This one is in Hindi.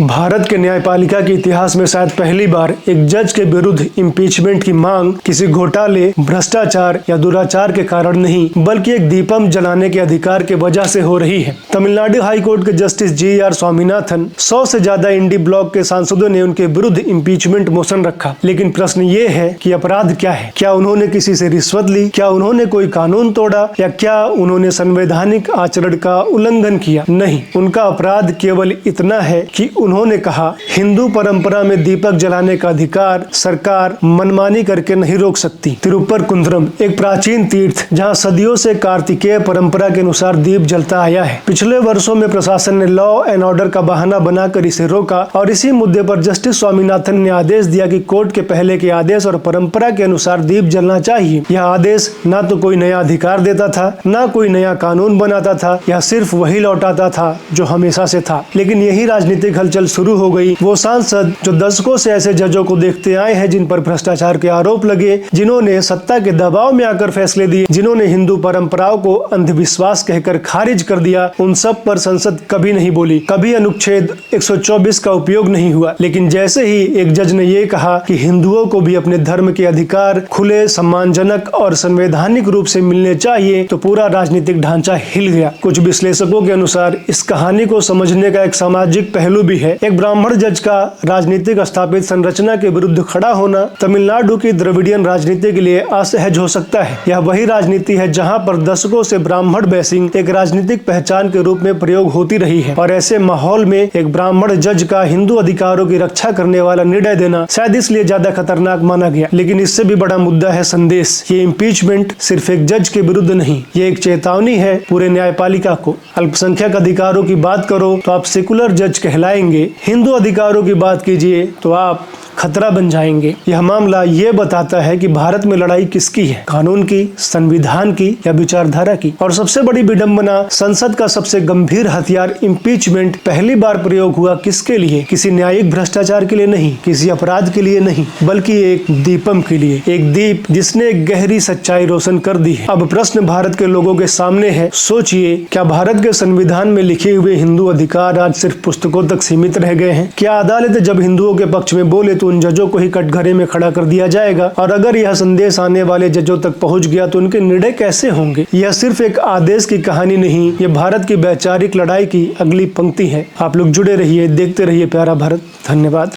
भारत के न्यायपालिका के इतिहास में शायद पहली बार एक जज के विरुद्ध इम्पीचमेंट की मांग किसी घोटाले, भ्रष्टाचार या दुराचार के कारण नहीं, बल्कि एक दीपम जलाने के अधिकार के वजह से हो रही है। तमिलनाडु हाई कोर्ट के जस्टिस जी.आर. स्वामीनाथन 100 से ज्यादा इंडी ब्लॉक के सांसदों ने उनके विरुद्ध इम्पीचमेंट मोशन रखा। लेकिन प्रश्न ये है कि अपराध क्या है? क्या उन्होंने किसी से रिश्वत ली? क्या उन्होंने कोई कानून तोड़ा? या क्या उन्होंने संवैधानिक आचरण का उल्लंघन किया? नहीं, उनका अपराध केवल इतना है कि उन्होंने कहा, हिंदू परंपरा में दीपक जलाने का अधिकार सरकार मनमानी करके नहीं रोक सकती। तिरुप्पर-कुंद्रम एक प्राचीन तीर्थ जहां सदियों से कार्तिकेय परंपरा के अनुसार दीप जलता आया है। पिछले वर्षों में प्रशासन ने लॉ एंड ऑर्डर का बहाना बनाकर इसे रोका और इसी मुद्दे पर जस्टिस स्वामीनाथन ने आदेश दिया कि कोर्ट के पहले के आदेश और परंपरा के अनुसार दीप जलना चाहिए। यह आदेश न तो कोई नया अधिकार देता था, न कोई नया कानून बनाता था, यह सिर्फ वही लौटाता था जो हमेशा से था। लेकिन यही राजनीतिक हलचल शुरू हो गई। वो सांसद जो दशकों से ऐसे जजों को देखते आए हैं जिन पर भ्रष्टाचार के आरोप लगे, जिन्होंने सत्ता के दबाव में आकर फैसले दिए, जिन्होंने हिंदू परंपराओं को अंधविश्वास कहकर खारिज कर दिया, उन सब पर संसद कभी नहीं बोली। कभी अनुच्छेद 124 का उपयोग नहीं हुआ। लेकिन जैसे ही एक जज ने ये कहा कि हिंदुओं को भी अपने धर्म के अधिकार खुले, सम्मानजनक और संवैधानिक रूप से मिलने चाहिए, तो पूरा राजनीतिक ढांचा हिल गया। कुछ विश्लेषकों के अनुसार इस कहानी को समझने का एक सामाजिक पहलू भी है। एक ब्राह्मण जज का राजनीतिक स्थापित संरचना के विरुद्ध खड़ा होना तमिलनाडु की द्रविडियन राजनीति के लिए असहज हो सकता है। यह वही राजनीति है जहां पर दशकों से ब्राह्मण बेसिंग एक राजनीतिक पहचान के रूप में प्रयोग होती रही है, और ऐसे माहौल में एक ब्राह्मण जज का हिंदू अधिकारों की रक्षा करने वाला निर्णय देना शायद इसलिए ज्यादा खतरनाक माना गया। लेकिन इससे भी बड़ा मुद्दा है संदेश। ये इम्पीचमेंट सिर्फ एक जज के विरुद्ध नहीं, ये एक चेतावनी है पूरे न्यायपालिका को। अल्पसंख्यक अधिकारों की बात करो तो आप सेकुलर जज कहलाएंगे, हिंदू अधिकारों की बात कीजिए तो आप खतरा बन जाएंगे। यह मामला ये बताता है कि भारत में लड़ाई किसकी है, कानून की, संविधान की या विचारधारा की। और सबसे बड़ी विडंबना, संसद का सबसे गंभीर हथियार इम्पीचमेंट पहली बार प्रयोग हुआ किसके लिए? किसी न्यायिक भ्रष्टाचार के लिए नहीं, किसी अपराध के लिए नहीं, बल्कि एक दीपम के लिए। एक दीप जिसने एक गहरी सच्चाई रोशन कर दी है। अब प्रश्न भारत के लोगों के सामने है, सोचिए, क्या भारत के संविधान में लिखे हुए हिंदू अधिकार आज सिर्फ पुस्तकों तक सीमित रह गए हैं? क्या अदालत जब हिंदुओं के पक्ष में बोले तो उन जजों को ही कटघरे में खड़ा कर दिया जाएगा? और अगर यह संदेश आने वाले जजों तक पहुंच गया तो उनके निर्णय कैसे होंगे? यह सिर्फ एक आदेश की कहानी नहीं, यह भारत की वैचारिक लड़ाई की अगली पंक्ति है। आप लोग जुड़े रहिए, देखते रहिए प्यारा भारत। धन्यवाद।